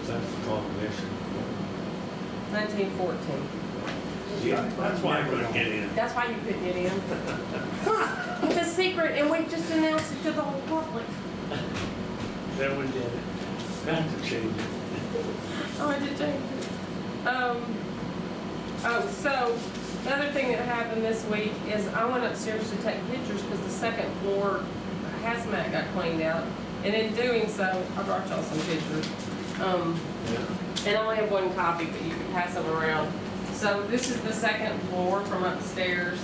That's the combination. 1914. Yeah, that's why I couldn't get in. That's why you couldn't get in. It's a secret, and we just announced it to the whole public. Then we did it. Had to change it. Oh, I did change it. So the other thing that happened this week is I went upstairs to take pictures because the second floor hazmat got cleaned out. And in doing so, I brought y'all some pictures. Yeah. And I only have one copy, but you can pass them around. So this is the second floor from upstairs.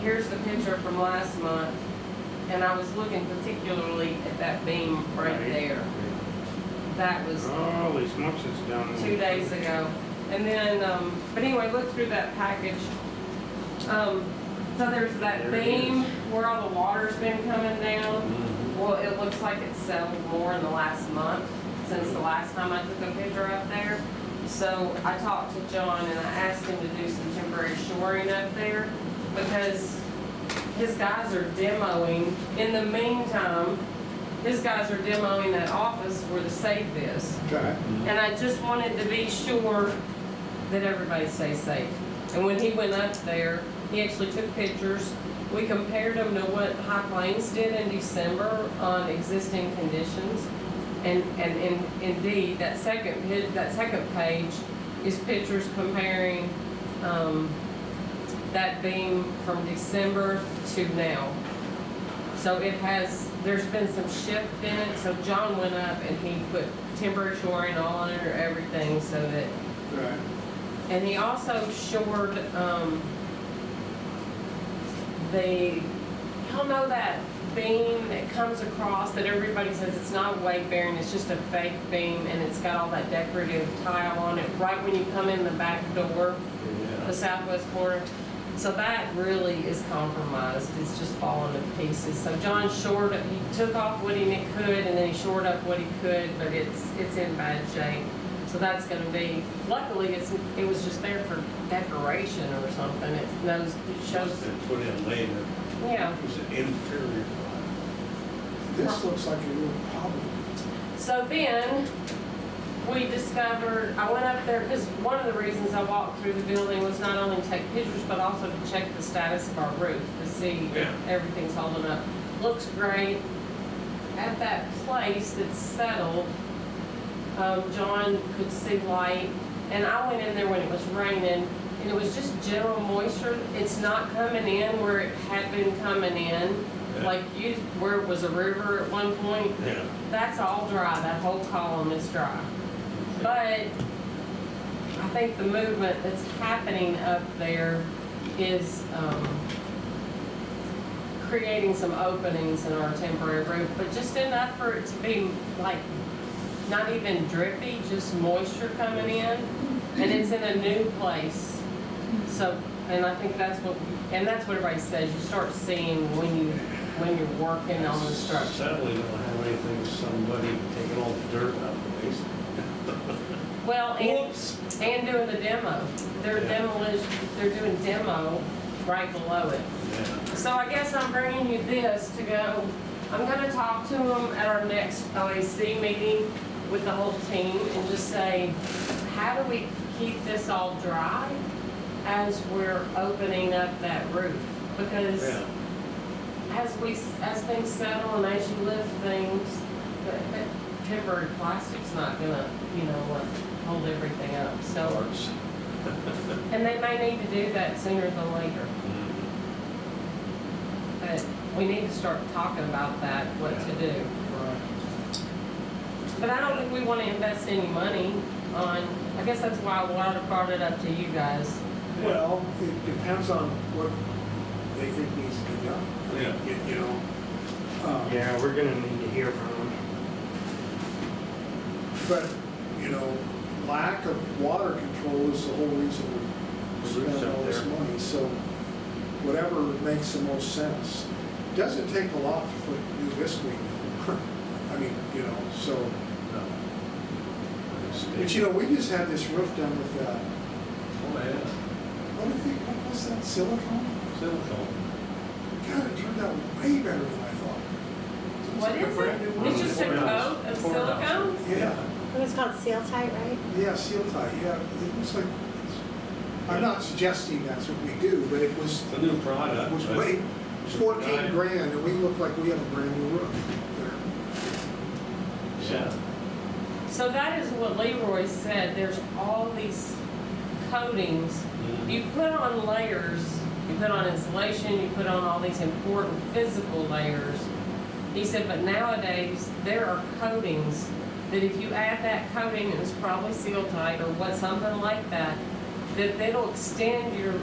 Here's the picture from last month. And I was looking particularly at that beam right there. That was Holy smokes, it's down. 2 days ago. And then, but anyway, look through that package. So there's that beam where all the water's been coming down. Well, it looks like it's settled more in the last month since the last time I took a picture up there. So I talked to John and I asked him to do some temporary shoring up there because his guys are demoing. In the meantime, his guys are demoing that office where the safe is. Okay. And I just wanted to be sure that everybody stays safe. And when he went up there, he actually took pictures. We compared them to what High Plains did in December on existing conditions. And indeed, that second page is pictures comparing that beam from December to now. So there's been some shift in it. So John went up and he put temporary shoring all under everything so that, Right. and he also shored y'all know that beam that comes across that everybody says it's not weight bearing, it's just a fake beam and it's got all that decorative tile on it right when you come in the back door, the southwest corner. So that really is compromised. It's just falling to pieces. So John he took off what he could and then he shored up what he could, but it's in bad shape. So that's going to be, luckily it was just there for decoration or something. It shows. They put in later. Yeah. It was an inferior. This looks like a real problem. So then we discovered, I went up there because one of the reasons I walked through the building was not only to take pictures, but also to check the status of our roof to see if everything's holding up. Looks great. At that place that's settled, John could see light, and I went in there when it was raining, and it was just general moisture. It's not coming in where it had been coming in, where it was a river at one point. Yeah. That's all dry. That whole column is dry. But I think the movement that's happening up there is creating some openings in our temporary roof, but just enough for it to be like not even drippy, just moisture coming in, and it's in a new place. So, and I think that's what everybody says. You start seeing when you're working on the structure. Sadly, don't have anything with somebody taking all the dirt out of the basement. Well, and doing the demo. They're doing demo right below it. Yeah. So I guess I'm bringing you this to go. I'm going to talk to them at our next OAC meeting with the whole team and just say, how do we keep this all dry as we're opening up that roof? Because as things settle and as you lift things, that temporary plastic's not going to, hold everything up. So, and they may need to do that sooner than later. But we need to start talking about that, what to do. Right. But I don't think we want to invest any money on, I guess that's why I brought it up to you guys. Well, it depends on what they think needs to be done. Yeah, we're gonna need to hear from them. But, lack of water control is the whole reason we spend all this money. So whatever makes the most sense. It doesn't take a lot to put new visqueen in. I mean, so. But we just had this roof done with that. Oh, yeah. What was that, silicone? Silicone. God, it turned out way better than I thought. It What like a is brand new it? one. It's just a coat of silicone? Yeah, It's called Seal Tight, right? yeah, seal tie, yeah, it looks like, I'm not suggesting that's what we do, but it was, It's a new product. it was but- way, 14 grand, and we look like we have a brand new roof there. Yeah. So that is what Leroy said, there's all these coatings. You put on layers, you put on insulation, you put on all these important physical layers. He said, but nowadays, there are coatings that if you add that coating, and it's probably Seal Tight or what, something like that, that it'll extend your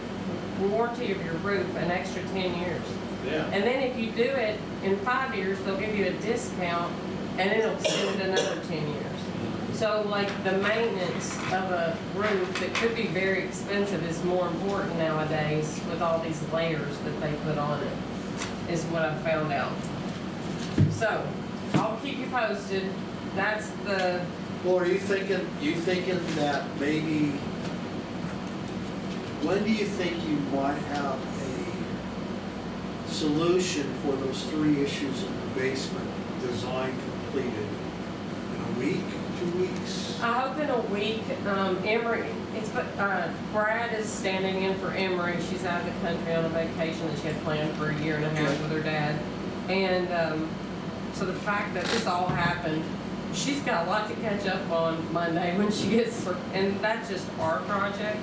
warranty of your roof an extra 10 years. Yeah. And then if you do it in 5 years, they'll give you a discount, and then it'll extend it another 10 years. So like the maintenance of a roof that could be very expensive is more important nowadays with all these layers that they put on it, is what I found out. So, I'll keep you posted. That's the, Well, are you thinking that maybe, when do you think you might have a solution for those 3 issues in the basement design completed? In a week, 2 weeks? I hope in a week, Emery, Brad is standing in for Emery. She's out of the country on a vacation that she had planned for a year and a half with her dad. And, so the fact that this all happened, she's got a lot to catch up on Monday when she gets, and that's just our project.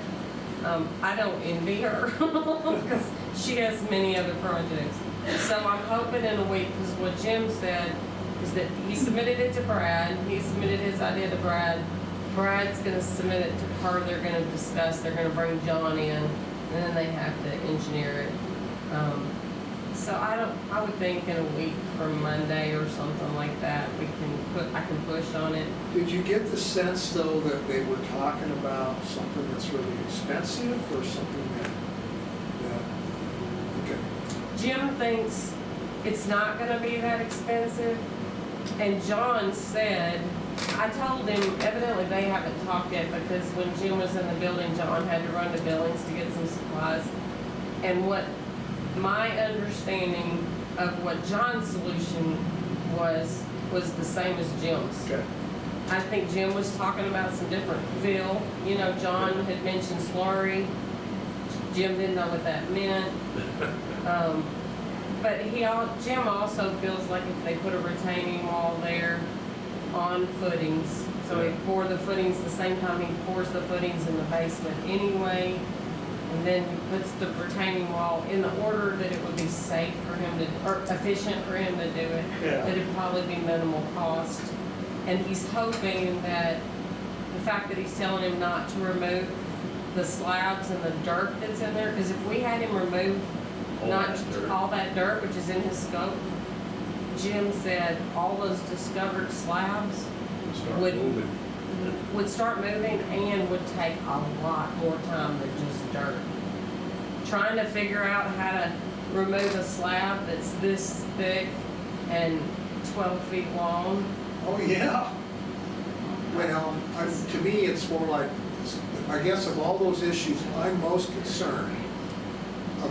I don't envy her because she has many other projects. So I'm hoping in a week, because what Jim said is that he submitted it to Brad, he submitted his idea to Brad. Brad's gonna submit it to her, they're gonna discuss, they're gonna bring John in, and then they have to engineer it. So I would think in a week from Monday or something like that, I can push on it. Did you get the sense, though, that they were talking about something that's really expensive or something okay. Jim thinks it's not gonna be that expensive, and John said, I told him, evidently they haven't talked yet, because when Jim was in the building, John had to run to Billings to get some supplies. And what my understanding of what John's solution was the same as Jim's. Okay. I think Jim was talking about some different fill. You know, John had mentioned slurry. Jim didn't know what that meant. But Jim also feels like if they put a retaining wall there on footings, so he pour the footings the same time he pours the footings in the basement anyway, and then he puts the retaining wall in the order that it would be safe for him to, or efficient for him to do it, Yeah. that it'd probably be minimal cost. And he's hoping that the fact that he's telling him not to remove the slabs and the dirt that's in there, because if we had him remove All not that dirt. all that dirt, which is in his scope, Jim said all those discovered slabs Start would- moving. would start moving and would take a lot more time than just dirt. Trying to figure out how to remove a slab that's this thick and 12 feet long. Oh, yeah. Well, to me, it's more like, I guess of all those issues, I'm most concerned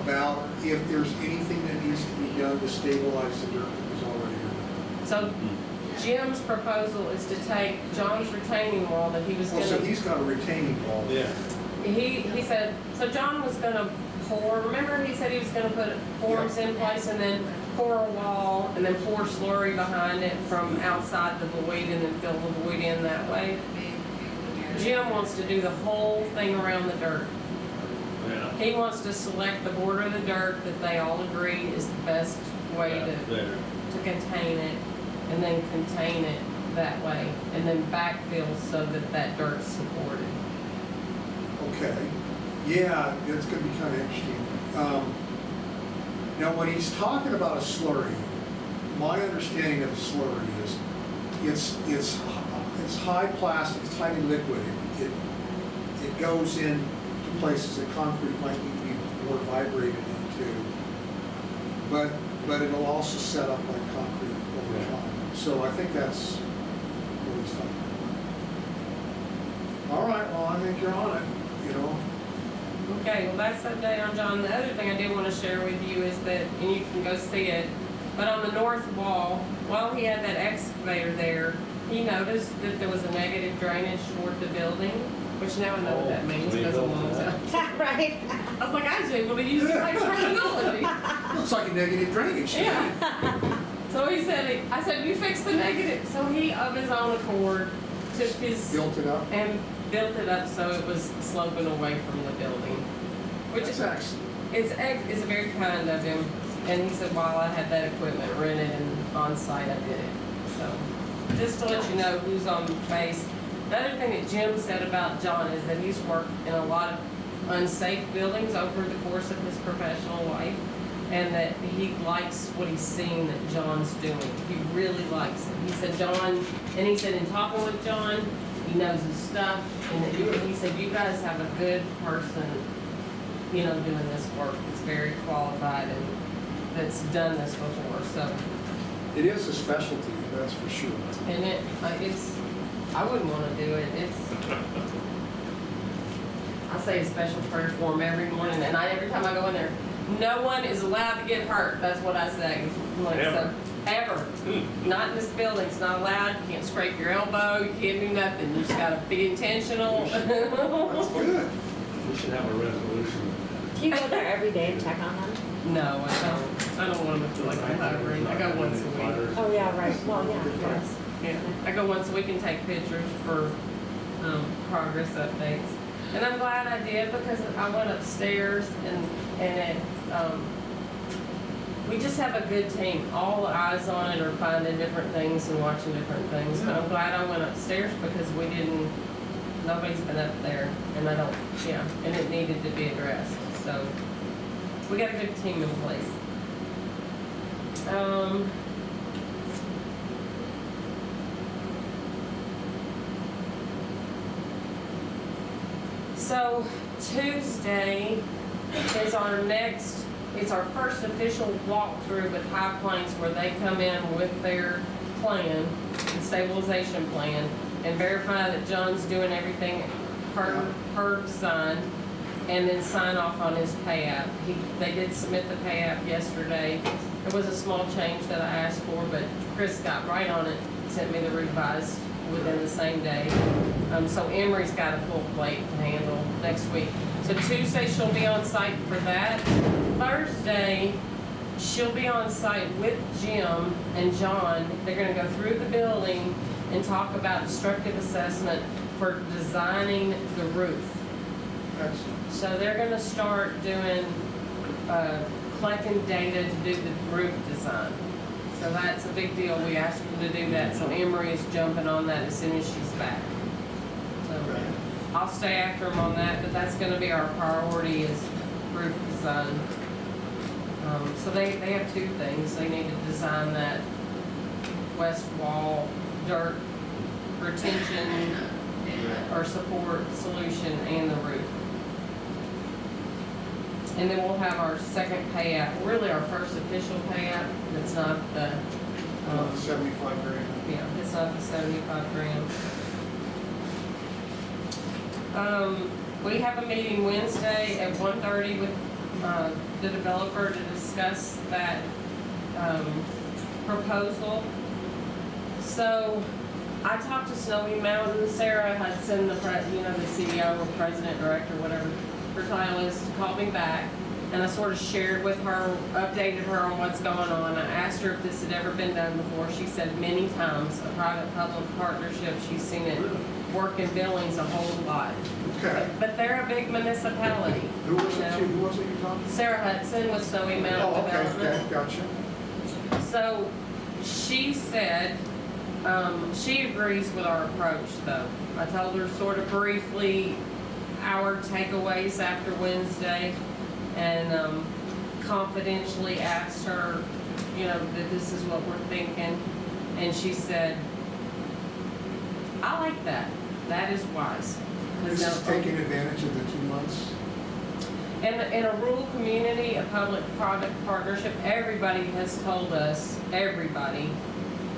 about if there's anything that needs to be done to stabilize the dirt that was already there. So Jim's proposal is to take John's retaining wall that he was Oh, so gonna, he's got a retaining wall. Yeah. he said, so John was gonna pour, remember he said he was gonna put forms in place and then pour a wall and then pour slurry behind it from outside the void and then fill the void in that way? Jim wants to do the whole thing around the dirt. Yeah. He wants to select the border of the dirt that they all agree is the best way That's better. to contain it, and then contain it that way, and then backfill so that that dirt's supported. Okay. Yeah, it's gonna be kind of interesting. Now, when he's talking about a slurry, my understanding of a slurry is it's high plastic, it's highly liquid. It goes in to places that concrete might need to be more vibrated into. But it'll also set up like concrete over Yeah. time. So I think that's what he's talking about. All right, well, I think you're on it, you know. Okay, well, that's update on John. The other thing I did want to share with you is that, and you can go see it, but on the north wall, while he had that excavator there, he noticed that there was a negative drainage toward the building, which now I know what that means They because of built mom's that. house. Right? I was like, I was able to use it like terminology. Looks like a negative drainage. Yeah. So he said, I said, you fix the negative. So he, of his own accord, took his, Built it up. and built it up so it was sloping away from the building. Which That's is, excellent. it's very kind of him. And he said, while I had that equipment rented and on site, I did it. So, just to let you know who's on base. The other thing that Jim said about John is that he's worked in a lot of unsafe buildings over the course of his professional life, and that he likes what he's seeing that John's doing. He really likes it. He said, and he said in talking with John, he knows his stuff, and he said, you guys have a good person, doing this work. It's very qualified and that's done this before, so. It is a specialty, that's for sure. And I wouldn't wanna do it, I say a special prayer for him every morning, and every time I go in there, no one is allowed to get hurt, that's what I say. Like, so, ever. Not in this building, it's not allowed, you can't scrape your elbow, you can't do nothing, you just gotta be intentional. That's good. We should have a resolution. Do you go there every day and check on them? No, I don't want them to feel like I'm hovering, I go once a week. Oh, yeah, right. Well, yeah, yes. Yeah, I go once a week and take pictures for progress updates. And I'm glad I did because I went upstairs and we just have a good team. All eyes on it are finding different things and watching different things. But I'm glad I went upstairs because nobody's been up there and and it needed to be addressed. So we got a good team in place. So Tuesday is it's our first official walkthrough with High Plains where they come in with their plan, the stabilization plan, and verify that John's doing everything per design, and then sign off on his pay app. They did submit the pay app yesterday. It was a small change that I asked for, but Chris got right on it, sent me the revised within the same day. So Emery's got a full plate to handle next week. So Tuesday she'll be on site for that. Thursday, she'll be on site with Jim and John. They're gonna go through the building and talk about destructive assessment for designing the roof. Excellent. So they're gonna start doing, collecting data to do the roof design. So that's a big deal. We asked them to do that, so Emery is jumping on that as soon as she's back. So I'll stay after them on that, but that's gonna be our priority is roof design. So they have two things. They need to design that west wall dirt retention or support solution and the roof. And then we'll have our second pay app, really our first official pay app. That's not the, 75 grand. yeah, it's not the 75 grand. We have a meeting Wednesday at 1:30 with the developer to discuss that proposal. So I talked to Snowy Mountain. Sarah Hudson, the CEO or president, director, whatever her title is, called me back, and I sort of shared with her, updated her on what's going on. I asked her if this had ever been done before. She said many times, a private-public partnership. She's seen it work in Billings a whole lot. Okay. But they're a big municipality. Who was you it? know. Who was it you talked to? Sarah Hudson with Snowy Mountain Oh, okay, Development. gotcha. So she said, she agrees with our approach though. I told her sort of briefly our takeaways after Wednesday and confidentially asked her, that this is what we're thinking. And she said, I like that. That is wise. This is taking advantage of the 2 months. In a rural community, a public-private partnership, everybody has told us, everybody,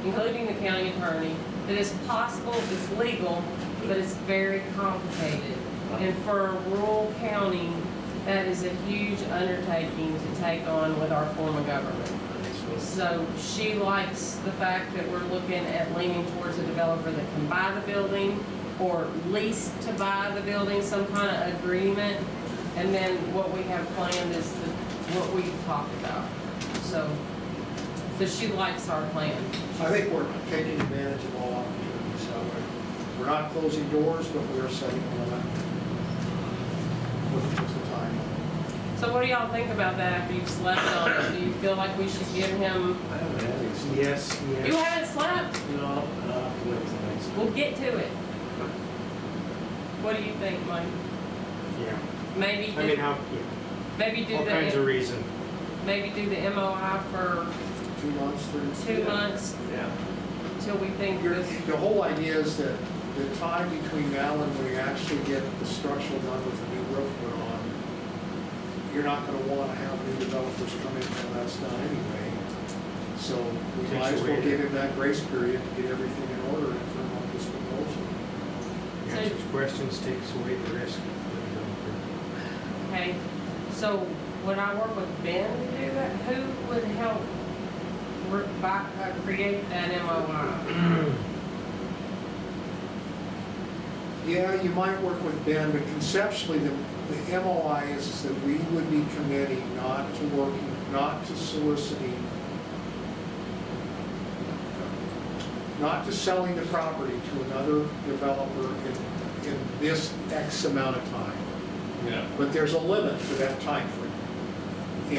including the county attorney, that it's possible, it's legal, but it's very complicated. And for a rural county, that is a huge undertaking to take on with our form of government. So she likes the fact that we're looking at leaning towards a developer that can buy the building or lease to buy the building, some kind of agreement. And then what we have planned is what we've talked about. So she likes our plan. I think we're taking advantage of all opportunities. So we're not closing doors, but we are setting a limit. What's the time? So what do y'all think about that after you've slept on it? Do you feel like we should give him, I haven't had any sleep. Yes, you yes. haven't slept? No, I'll have to wait till next week. We'll get to it. What do you think, Mike? Yeah. Maybe I mean, do, how, yeah, maybe do all kinds of the, reason. maybe do the MOI for 2 months, 3 2 months Yeah. till we think Your- this. The whole idea is that the time between now and when you actually get the structural done with the new roof put on, you're not gonna wanna have new developers come in until that's done anyway. So we Takes might as well away give the- him that grace period to get everything in order and firm up his proposal. Answers questions, takes away the risk. Okay, so would I work with Ben to do that? Who would help create that MOI? Yeah, you might work with Ben, but conceptually, the MOI is that we would be committing not to soliciting, not to selling the property to another developer in this X amount of time. Yeah. But there's a limit to that time frame.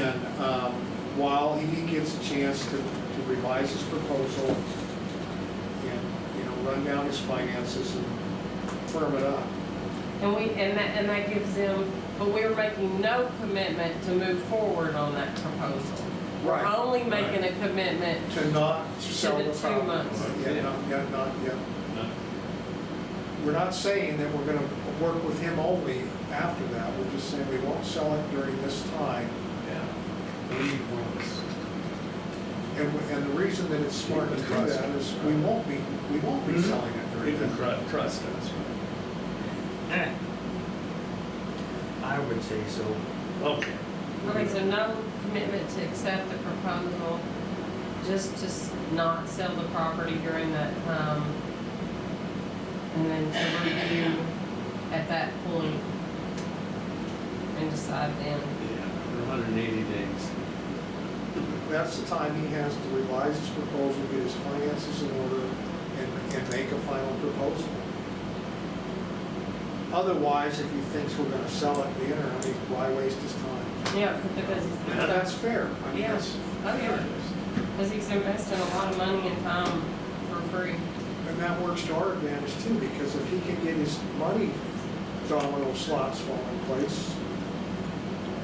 And while he gets a chance to revise his proposal and, run down his finances and firm it up. And that gives them, but we're making no commitment to move forward on that proposal. Right. We're only making a commitment To not sell the the 2 property. months. Yeah, not yet. No. We're not saying that we're gonna work with him only after that. We're just saying we won't sell it during this time. Yeah. We need one of us. And the reason that it's smart to do that is we won't be selling it You during can that. trust us, right? I would say so. Okay. Okay, so no commitment to accept the proposal, just to not sell the property during that time. And then to review at that point and decide then. Yeah, for 180 days. That's the time he has to revise his proposal, get his finances in order, and make a final proposal. Otherwise, if he thinks we're gonna sell it in the interim, why waste his time? Yeah, because And that's fair. I mean, Yeah. that's, oh yeah, because he's investing a lot of money and time for free. and that works to our advantage too, because if he can get his money domino slots fall in place,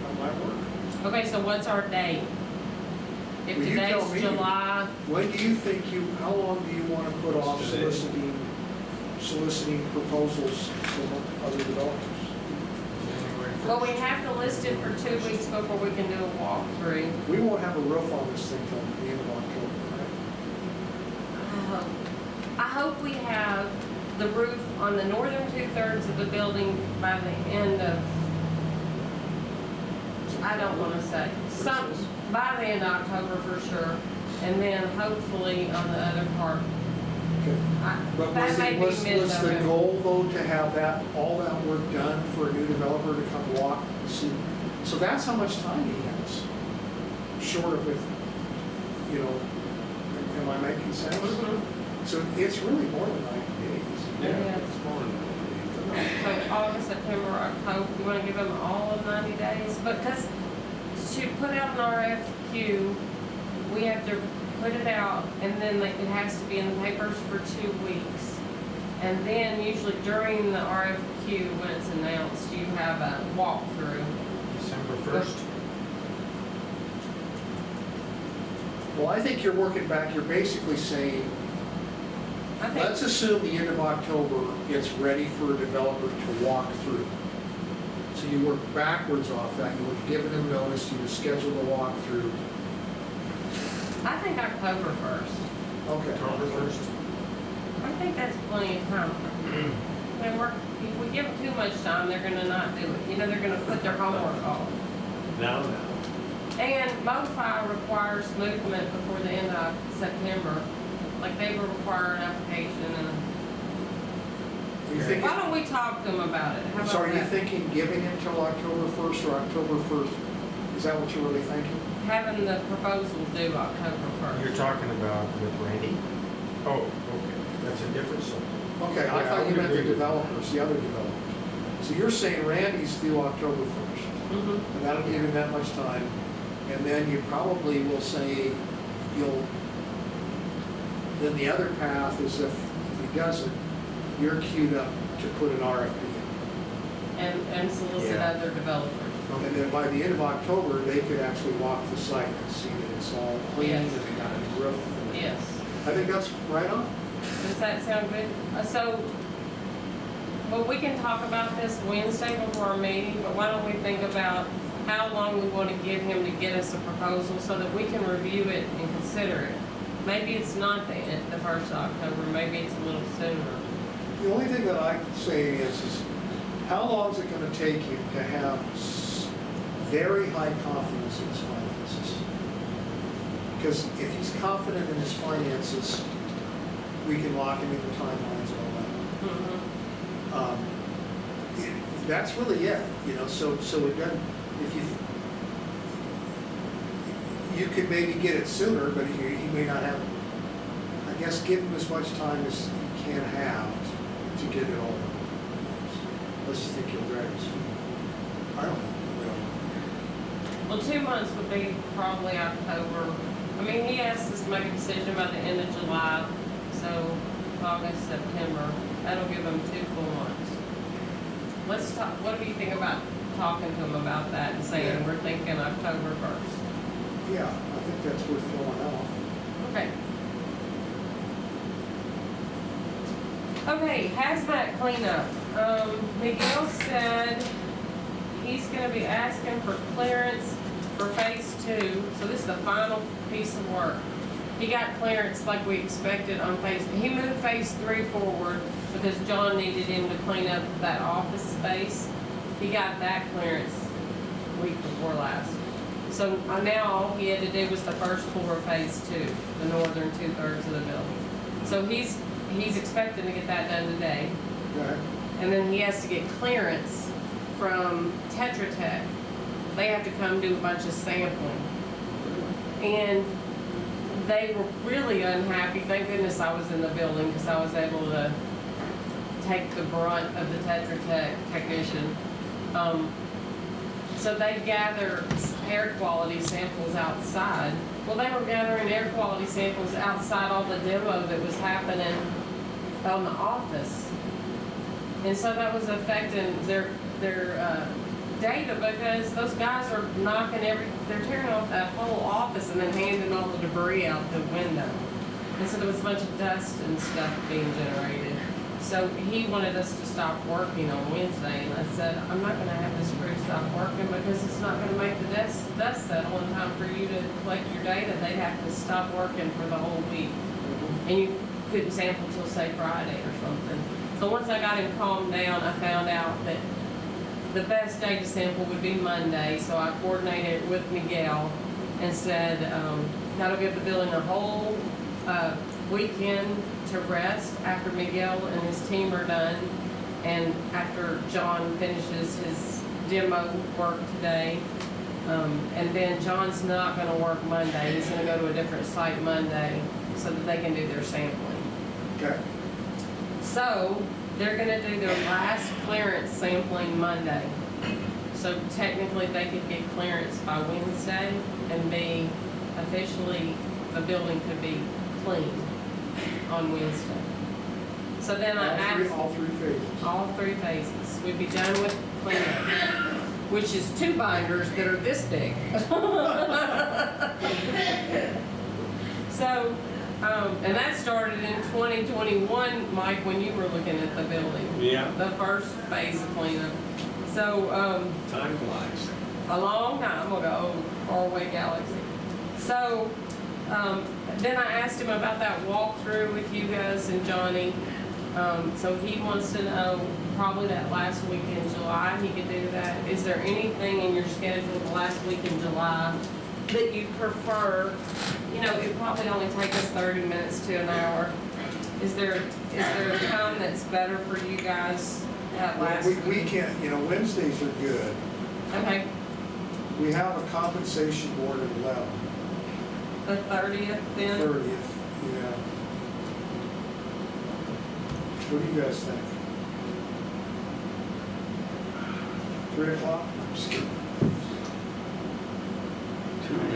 that might work. Okay, so what's our date? If Well, you tell today's me. July, When do you think how long do you wanna put off Today. soliciting proposals from other developers? January well, we 1st. have to list it for 2 weeks before we can do a walkthrough. We won't have a roof on this thing till the end of October, right? I hope we have the roof on the northern 2/3 of the building by the end of, I don't wanna say, by the end of October for sure. And then hopefully on the other part, Okay. But that may be was the mid-November. goal though to have all that work done for a new developer to come walk and see? So that's how much time he has. Short of if, am I making sense? Mhm. So it's really more than 90 days. Yeah. It's more than So August, September, October, you wanna give them all of 90 days? Because to put out an RFQ, we have to put it out and then it has to be in the papers for 2 weeks. And then usually during the RFQ, when it's announced, you have a walkthrough. December 1st. Well, I think you're working back, you're basically saying, I think, let's assume the end of October, it's ready for a developer to walk through. So you work backwards off that, you would have given them notice, you would schedule the walkthrough. I think October 1st. Okay. October 1st. I think that's plenty of time. If we give them too much time, they're gonna not do it. They're gonna put their homework off. Now. And MoFi requires movement before the end of September. Like they will require an application and, Are you thinking, why don't we talk to them about it? How about so are you that? thinking giving it till October 1st or October 1st? Is that what you're really thinking? Having the proposal due October first. You're talking about with Randy? Oh, okay, that's a different subject. Okay, I Yeah, thought I you would meant the agree with that. developers, the other developers. So you're saying Randy's due October 1st, Mhm. and that'll give him that much time. And then you probably will say then the other path is if he doesn't, you're queued up to put an RFP in. And solicit Yeah. other developers. And then by the end of October, they could actually walk the site and see that it's all clean and Yes. they got a new roof. Yes. I think that's right on. Does that sound good? So, well, we can talk about this Wednesday before our meeting, but why don't we think about how long we want to give him to get us a proposal so that we can review it and consider it? Maybe it's not the 1st of October, maybe it's a little sooner. The only thing that I say is how long is it gonna take you to have very high confidence in his finances? Because if he's confident in his finances, we can lock him into timelines and all Mhm. that. That's really it, so it doesn't, you could maybe get it sooner, but he may not have, I guess, give him as much time as he can have to get it all done. Unless you think he'll drag his feet. I don't know. Well, 2 months would be probably October. I mean, he asked us to make a decision by the end of July, so August, September. That'll give him 2 full months. Let's talk, what do you think about talking to him about that and saying Yeah. we're thinking October 1st? Yeah, I think that's worth throwing out. Okay. Okay, hazmat cleanup. Miguel said he's gonna be asking for clearance for phase 2, so this is the final piece of work. He got clearance like we expected on he moved phase 3 forward because John needed him to clean up that office space. He got that clearance week before last. So now all he had to do was the first floor of phase 2, the northern 2/3 of the building. So he's expecting to get that done today. Okay. And then he has to get clearance from Tetra Tech. They have to come do a bunch of sampling. And they were really unhappy. Thank goodness I was in the building because I was able to take the brunt of the Tetra Tech technician. So they gather air quality samples outside. Well, they were gathering air quality samples outside all the demo that was happening on the office. And so that was affecting their data because those guys are they're tearing off that whole office and then handing all the debris out the window. And so there was a bunch of dust and stuff being generated. So he wanted us to stop working on Wednesday, and I said, I'm not gonna have this crew stop working because it's not gonna make the dust settle in time for you to collect your data. They'd have to stop working for the whole week. And you couldn't sample till, say, Friday or something. So once I got him calmed down, I found out that the best day to sample would be Monday, so I coordinated with Miguel and said, that'll give the building a whole weekend to rest after Miguel and his team are done, and after John finishes his demo work today. And then John's not gonna work Monday, he's gonna go to a different site Monday so that they can do their sampling. Okay. So, they're gonna do their last clearance sampling Monday. So technically, they could get clearance by Wednesday and be officially, the building could be clean on Wednesday. So then I asked, All three phases. all 3 phases, we'd be done with cleanup, which is 2 binders that are this big. So, and that started in 2021, Mike, when you were looking at the building. Yeah, The first phase of cleanup. So, time flies. a long time ago, Faraway Galaxy. So, then I asked him about that walkthrough with you guys and Johnny. So he wants to know probably that last week in July he could do that. Is there anything in your schedule the last week in July that you prefer, you know, it probably only take us 30 minutes to an hour. Is there a time that's better for you guys at last? We can't, you know, Wednesdays are good. Okay, We have a compensation board at 11, the 30th then? 30th, yeah. What do you guys think? 3 o'clock? I'm just kidding.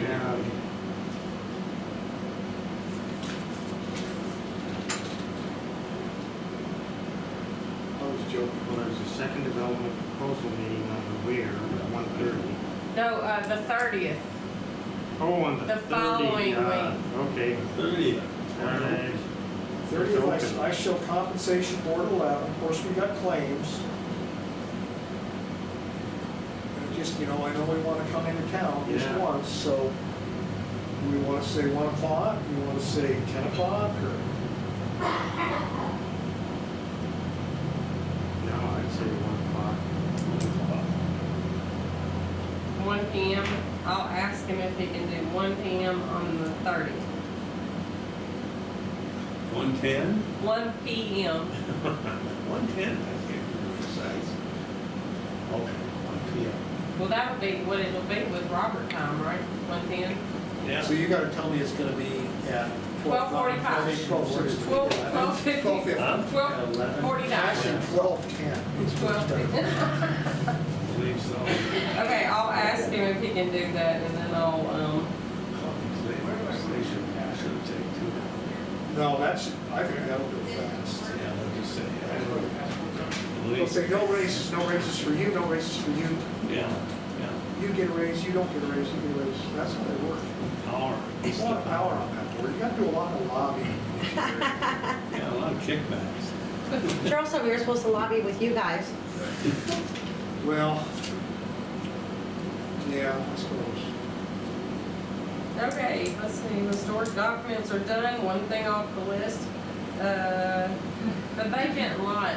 Yeah. I was joking. Well, there's a second development proposal meeting on the rear at 1:30. No, the 30th. Oh, on the 30th. The following week. Okay. 30th. All right. 30th, It's open. I show compensation board 11, of course, we got claims. And just, you know, I know we wanna come into town just Yeah. once, so we wanna say 1 o'clock, we wanna say 10 o'clock, or? No, I'd say 1 o'clock. 1 PM. I'll ask him if he can do 1 PM on the 30th. 110? 1 PM. 110, I think, to be precise. Okay, 1 p.m. Well, that would be what it'll be with Robert time, right? 1:10? Yeah. So you gotta tell me it's gonna be at 12:45. 12:60. 12:50. 12:50. Huh? 12:49. Actually, 12:10. It's 12:50. I believe so. Okay, I'll ask him if he can do that, and then I'll, They should take 2 hours. No, I think that'll go fast. Yeah, they'll just say, They'll say, no raises for you, no raises for you. yeah, You get a raise, you don't get a raise, you get a raise. That's how they work. power. There's a lot of power on that board. You gotta do a lot of lobbying. Yeah, a lot of kickbacks. Charles, so we were supposed to lobby with you guys. Well, yeah, I suppose. okay, let's see, the storage documents are done, one thing off the list. The vacant lot,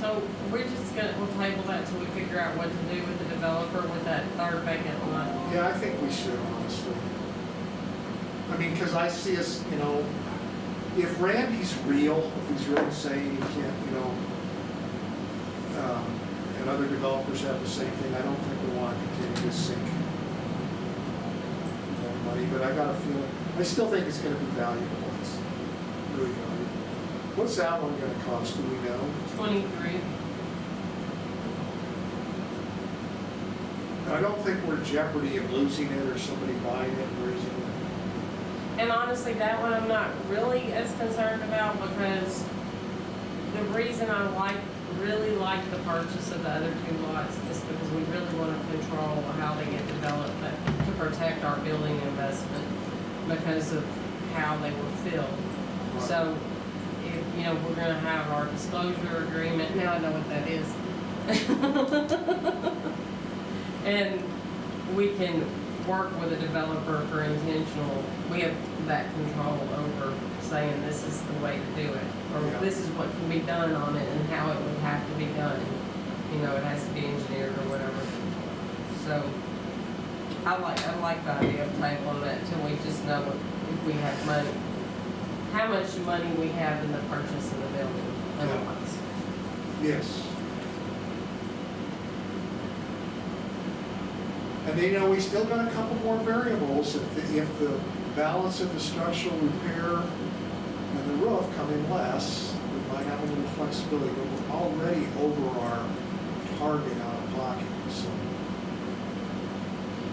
so we're just we'll table that till we figure out what to do with the developer with that third vacant lot. Yeah, I think we should, honestly. I mean, because I see us, you know, if Randy's real, if he's really saying he can't, you know, and other developers have the same thing, I don't think we want to continue to sink more money, but I got a feeling, I still think it's going to be valuable. It's really valuable. What's that one going to cost, do we know? 23. I don't think we're in jeopardy of losing it or somebody buying it and raising it. And honestly, that one I'm not really as concerned about, because the reason I really like the purchase of the other 2 lots is because we really want to control how they get developed, but to protect our building investment because of how they were filled. Right. So, if, you know, we're gonna have our disclosure agreement, now I know what that is. And we can work with a developer for intentional, we have that control over saying this is the way to do it, or Yeah. this is what can be done on it and how it would have to be done. You know, it has to be engineered or whatever. So, I like the idea of tabling that till we just know if we have money, how much money we have in the purchase of the building, otherwise. Yes. And then, you know, we still got a couple more variables. If the balance of the structural repair and the roof come in less, we might have a little flexibility, but we're already over our target out of pocket, so.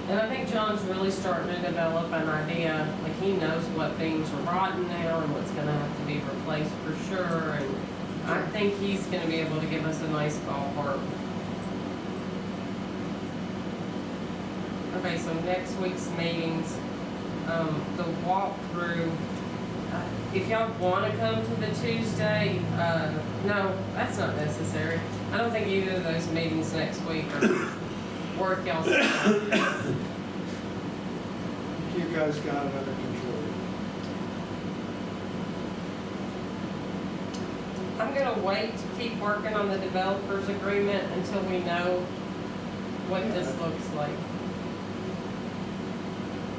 And I think John's really starting to develop an idea, like he knows what things are rotten now and what's gonna have to be replaced for sure, and I think he's gonna be able to give us a nice ballpark. Okay, so next week's meetings, the walkthrough, if y'all wanna come to the Tuesday, no, that's not necessary. I don't think either of those meetings next week are worth y'all's time. You guys got it under control. I'm gonna wait to keep working on the developers agreement until we know what this looks like.